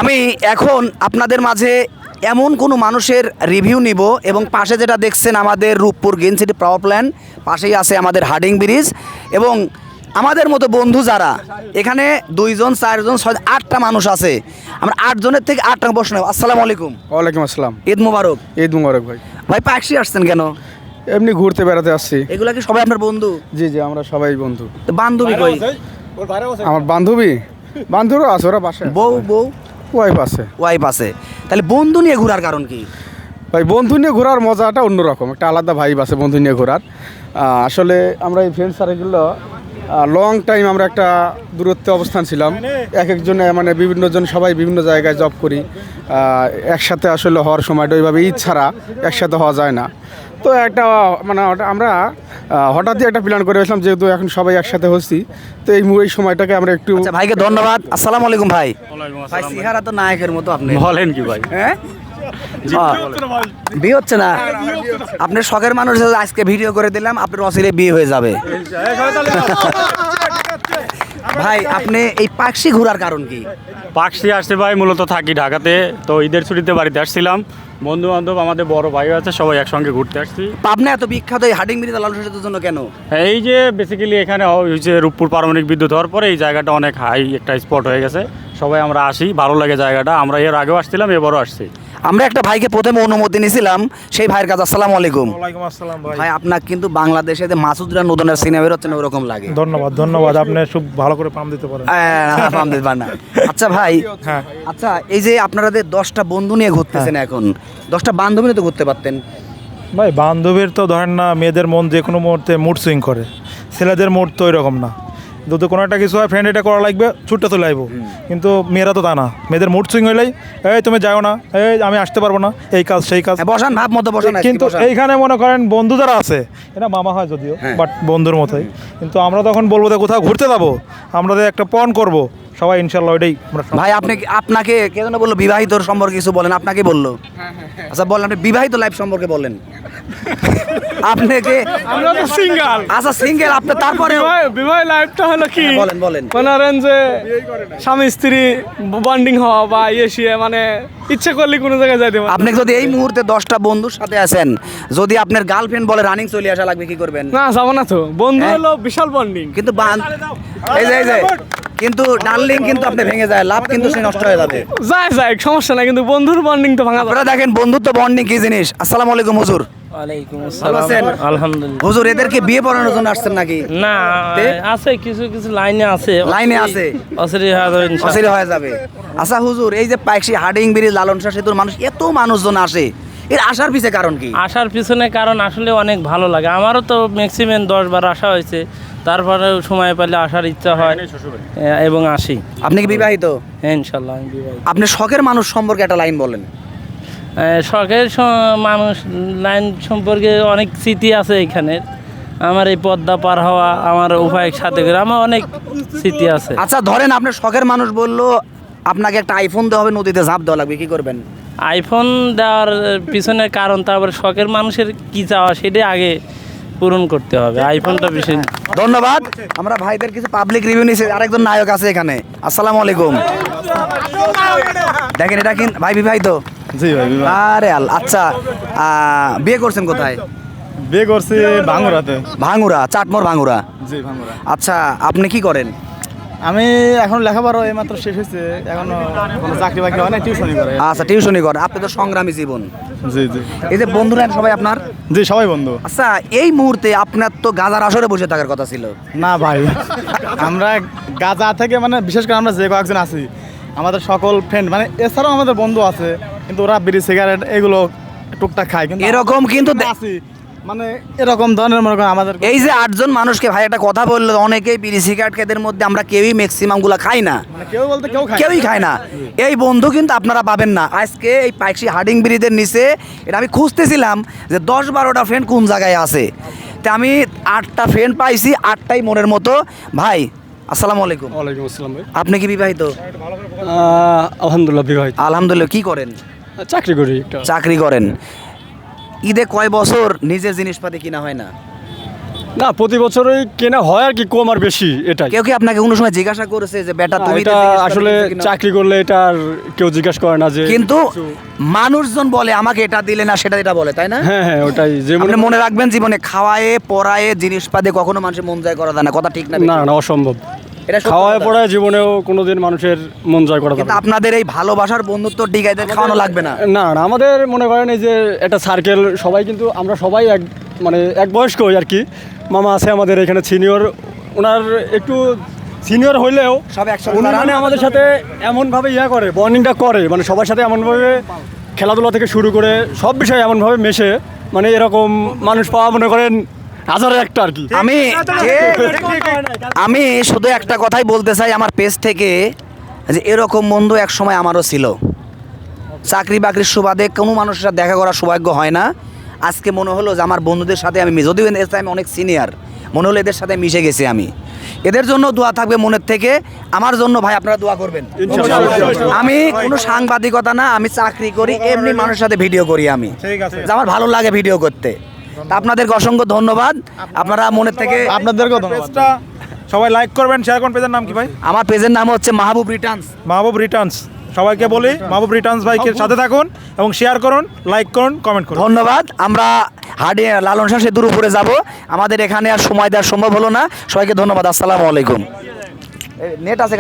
আমি এখন আপনাদের মাঝে এমন কোনো মানুষের রিভিউ নিব এবং পাশে যেটা দেখছেন আমাদের Rooppur green city power plant, পাশেই আছে আমাদের হার্ডিং ব্রিজ এবং আমাদের মতো বন্ধু যারা এখানে 2 জন 4 জন 6 8টা মানুষ আছে, আমরা 8 জনের থেকে 8টা প্রশ্ন নেব। আসসালামু আলাইকুম। ওয়ালাইকুম আসসালাম। ঈদ মোবারক। ঈদ মুবারক ভাই। ভাই পাকশি আসছেন কেন? এমনি ঘুরতে বেড়াতে আসছি। এগুলা কি সবাই আপনার বন্ধু? জি জি, আমরা সবাই বন্ধু। তো বান্ধবী কই? আমার বান্ধবীরা আছে, ওরা বাসায়। বউ ওয়াইফ আছে। ওয়াইফ আছে। তাহলে বন্ধু নিয়ে ঘোরার কারণ কি? ভাই বন্ধু নিয়ে ঘোরার মজাটা অন্যরকম, একটা আলাদা ভাইব আছে বন্ধু নিয়ে ঘোরার। আসলে আমরা এই ফ্রেন্ড সার্কেলগুলো লং টাইম আমরা একটা দূরত্বে অবস্থান ছিলাম, এক একজনে মানে বিভিন্ন জন সবাই বিভিন্ন জায়গায় জব করি। একসাথে আসলে হওয়ার সময়টা ওইভাবে ঈদ ছাড়া একসাথে হওয়া যায় না। তো একটা মানে আমরা হঠাৎই একটা প্ল্যান করে আসলাম, যেহেতু এখন সবাই একসাথে হচ্ছি, তো এই সময়টাকে আমরা একটু। আচ্ছা ভাইকে ধন্যবাদ। আসসালামু আলাইকুম ভাই। ভাই সিহারা তো নায়কের মতো আপনি। বলেন কি ভাই? হ্যাঁ বিয়ে হচ্ছে না? আপনার শখের মানুষ আজকে ভিডিও করে দিলাম, আপনার অচিরে বিয়ে হয়ে যাবে। ভাই আপনি এই পাকশি ঘোরার কারণ কি? পাকশি আসছে ভাই, মূলত থাকি ঢাকাতে, তো ঈদের ছুটিতে বাড়িতে আসছিলাম। বন্ধু বান্ধব আমাদের বড় ভাই আছে, সবাই একসঙ্গে ঘুরতে আসছি। পাবনা এত বিখ্যাত এই হার্ডিং ব্রিজ লালন সেতুর জন্য কেন? এই যে বেসিক্যালি এখানে হচ্ছে রূপপুর পারমাণবিক বিদ্যুৎ হওয়ার পরে এই জায়গাটা অনেক হাই একটা স্পট হয়ে গেছে, সবাই আমরা আসি, ভালো লাগে জায়গাটা। আমরা এর আগেও আসছিলাম, এবারও আসছি। আমরা একটা ভাইকে প্রথমে অনুমতি নিয়েছিলাম, সেই ভাইয়ের কাছে। আসসালামু আলাইকুম। ওয়ালাইকুম আসসালাম ভাই। ভাই আপনার কিন্তু বাংলাদেশে যে মাসুদরা নদনের সিনেমা বেরোচ্ছে না ওরকম লাগে। ধন্যবাদ আপনি খুব ভালো করে পাম দিতে পারেন। পাম দিতে পারেন না। আচ্ছা ভাই, হ্যাঁ। আচ্ছা এই যে আপনারা 10টা বন্ধু নিয়ে ঘুরতেছেন, এখন 10টা বান্ধবী নিয়ে তো ঘুরতে পারতেন। ভাই বান্ধবীর তো ধরেন না, মেয়েদের মন যে কোনো মুহূর্তে মুড সুইং করে, ছেলেদের মুড তো এরকম না। যদি কোনো একটা কিছু হয় ফ্রেন্ড এটা করা লাগবে, ছুটতে চলে আইবো, কিন্তু মেয়েরা তো তা না। মেয়েদের মুড সুইং হইলেই এই তুমি যাও না, এই আমি আসতে পারবো না, এই কাজ সেই কাজ। বসান ভাব মতো বসান। কিন্তু এইখানে মনে করেন বন্ধু যারা আছে, এটা মামা হয় যদিও, বাট বন্ধুর মতোই। কিন্তু আমরা তখন বলবো যে কোথাও ঘুরতে যাবো, আমরা যে একটা পণ করবো, সবাই ইনশাল্লাহ ওইটাই। ভাই আপনাকে কে যেন বললো বিবাহিত সম্পর্কে কিছু বলেন, আপনাকে বললো? আচ্ছা বলেন, আপনি বিবাহিত লাইফ সম্পর্কে বলেন। আপনাকে আমরা তো সিঙ্গেল। আচ্ছা সিঙ্গেল আপনি, তারপরে বিবাহ লাইফটা হলো কি, বলেন বলেন। মনে করেন যে স্বামী স্ত্রী বন্ডিং হওয়া বা ইয়ে মানে ইচ্ছে করলে কোনো জায়গায় যাইতে পারে। আপনি যদি এই মুহূর্তে 10টা বন্ধুর সাথে আছেন, যদি আপনার গার্লফ্রেন্ড বলে রানিং চলে আসা লাগবে, কি করবেন? না যাবো না তো, বন্ধু হলো বিশাল বন্ডিং। কিন্তু এই যে কিন্তু ডার্লিং কিন্তু আপনি ভেঙে যায়, লাভ কিন্তু সে নষ্ট হয়ে যাবে। যায় সমস্যা নাই, কিন্তু বন্ধুর বন্ডিং তো ভাঙা যাবে। আপনারা দেখেন বন্ধুত্ব বন্ডিং কি জিনিস। আসসালামু আলাইকুম হুজুর। ওয়ালাইকুম ভালো আছেন? আসসালাম, আলহামদুলিল্লাহ। হুজুর এদেরকে বিয়ে পড়ানোর জন্য আসছেন নাকি? না তে? আছে কিছু কিছু লাইনে আছে, লাইনে আছে, অসরি হয়ে যাবে ইনশাআল্লাহ। অচিরে হয়ে যাবে। আচ্ছা হুজুর, এই যে পাকশি হার্ডিং ব্রিজ লালন শাহ সেতুর মানুষ এত মানুষজন আসে, এর আসার পিছে কারণ কি? আসার পিছনে কারণ আসলে অনেক ভালো লাগে। আমারও তো ম্যাক্সিমাম 10 বার আসা হয়েছে, তারপরে সময় পেলে আসার ইচ্ছা হয় এবং আসি। আপনি কি বিবাহিত? হ্যাঁ ইনশাল্লাহ আমি বিবাহিত। আপনি শখের মানুষ সম্পর্কে একটা লাইন বলেন। শখের মানুষ লাইন সম্পর্কে অনেক স্মৃতি আছে এখানে। আমার এই পদ্মা পার হওয়া, আমার উভয়ের সাথে করে আমার অনেক স্মৃতি আছে। আচ্ছা ধরেন আপনার শখের মানুষ বললো আপনাকে একটা আইফোন দেওয়া হবে, নদীতে ঝাঁপ দেওয়া লাগবে, কি করবেন? আইফোন দেওয়ার পিছনের কারণ, তারপরে শখের মানুষের কি চাওয়া সেটাই আগে পূরণ করতে হবে, আইফোনটা বেশি। ধন্যবাদ। আমরা ভাইদের কিছু পাবলিক রিভিউ নিয়েছি, আরেকজন নায়ক আছে এখানে। আসসালামু আলাইকুম। দেখেন এটা কি ভাই বিবাহিত? জি ভাই। আরে আচ্ছা বিয়ে করছেন কোথায়? বিয়ে করছি ভাঙ্গুরাতে। ভাঙ্গুরা, চাটমোর ভাঙ্গুরা। জি ভাঙ্গুরা। আচ্ছা আপনি কি করেন? আমি এখন লেখাপড়া এইমাত্র শেষ হয়েছে, এখনো কোনো চাকরি বাকরি হয় না, টিউশনই করে। আচ্ছা টিউশনই করেন, আপনি তো সংগ্রামী জীবন। জি জি এই যে বন্ধুরা সবাই আপনার? জি সবাই বন্ধু। আচ্ছা এই মুহূর্তে আপনার তো গাজার আসরে বসে থাকার কথা ছিল। না ভাই, আমরা গাজা থেকে মানে বিশেষ করে আমরা যে কয়েকজন আছি, আমাদের সকল ফ্রেন্ড মানে এছাড়াও আমাদের বন্ধু আছে, কিন্তু ওরা বিড়ি সিগারেট এগুলো টুকটাক খায়, কিন্তু এরকম কিন্তু আছি মানে এরকম ধরনের মনে করেন আমাদের। এই যে 8 জন মানুষকে ভাই একটা কথা বললো, অনেকেই বিড়ি সিগারেট খেদের মধ্যে আমরা কেউই ম্যাক্সিমাম গুলা খাই না, মানে কেউ বলতে কেউই খায় না। এই বন্ধু কিন্তু আপনারা পাবেন না। আজকে এই পাকশি হার্ডিং ব্রিজের নিচে এটা আমি খুঁজতেছিলাম যে 10-12টা ফ্রেন্ড কোন জায়গায় আছে, তা আমি 8টা ফ্রেন্ড পাইছি, 8টাই মনের মতো। ভাই আসসালামু আলাইকুম। ওয়ালাইকুম আসসালাম ভাই। আপনি কি বিবাহিত? আলহামদুলিল্লাহ বিবাহিত। আলহামদুলিল্লাহ। কি করেন? চাকরি করি একটা। চাকরি করেন। ঈদে কয় বছর নিজের জিনিসপাতি কিনা হয় না? না, প্রতি বছরই কেনা হয় আর কি, কম আর বেশি এটাই। কেউ কি আপনাকে কোনো সময় জিজ্ঞাসা করেছে যে বেটা তুমি এটা আসলে চাকরি করলে এটা আর কেউ জিজ্ঞাসা করে না যে। কিন্তু মানুষজন বলে আমাকে এটা দিলে না সেটা এটা বলে, তাই না? হ্যাঁ হ্যাঁ, ওটাই যে আপনি মনে রাখবেন জীবনে খাওয়ায়ে পরায়ে জিনিসপাতি কখনো মানুষের মন জয় করা যায় না, কথা ঠিক না? না না, অসম্ভব। এটা সত্য খাওয়ায় কথা। পড়ায় জীবনেও কোনোদিন মানুষের মন জয় করা যাবে কিন্তু না। আপনাদের এই ভালোবাসার বন্ধুত্ব ডিগাইদের খাওয়ানো লাগবে না। না না, আমাদের মনে করেন এই যে একটা সার্কেল, সবাই কিন্তু আমরা সবাই এক মানে এক বয়স্কই আর কি। মামা আছে আমাদের এখানে সিনিয়র, ওনার একটু সিনিয়র হইলেও সব একসাথে উনি মানে আমাদের সাথে এমনভাবে করে, বন্ডিংটা করে, মানে সবার সাথে এমনভাবে খেলাধুলা থেকে শুরু করে সব বিষয়ে এমনভাবে মেশে, মানে এরকম মানুষ পাওয়া মনে করেন হাজারে একটা আর কি। আমি শুধু একটা কথাই বলতে চাই আমার পেজ থেকে, যে এরকম বন্ধু এক সময় আমারও ছিল। চাকরি বাকরির সুবাদে কোনো মানুষের সাথে দেখা করার সৌভাগ্য হয় না। আজকে মনে হলো যে আমার বন্ধুদের সাথে আমি যদিও আমি অনেক সিনিয়র, মনে হলো এদের সাথে মিশে গেছি আমি। এদের জন্য দোয়া থাকবে মনের থেকে, আমার জন্য ভাই আপনারা দোয়া করবেন। আমি কোনো সাংবাদিকতা না, আমি চাকরি করি, এমনি মানুষের সাথে ভিডিও করি আমি, ঠিক আছে। যে আমার ভালো লাগে ভিডিও করতে। তা আপনাদেরকে অসংখ্য ধন্যবাদ, আপনারা মনের থেকে। আপনাদেরকেও পেজটা সবাই লাইক করবেন, শেয়ার করুন। পেজের নাম কি ভাই? আমার পেজের নাম হচ্ছে মাহবুব রিটার্নস। মাহবুব রিটার্নস। সবাইকে বলি মাহবুব রিটার্নস ভাইকে সাথে থাকুন এবং শেয়ার করুন, লাইক করুন, কমেন্ট করুন। ধন্যবাদ। আমরা লালন শাহ সেতুর উপরে যাব, আমাদের এখানে আর সময় দেওয়া সম্ভব হলো না। সবাইকে ধন্যবাদ। আসসালামু আলাইকুম। নেট আছে?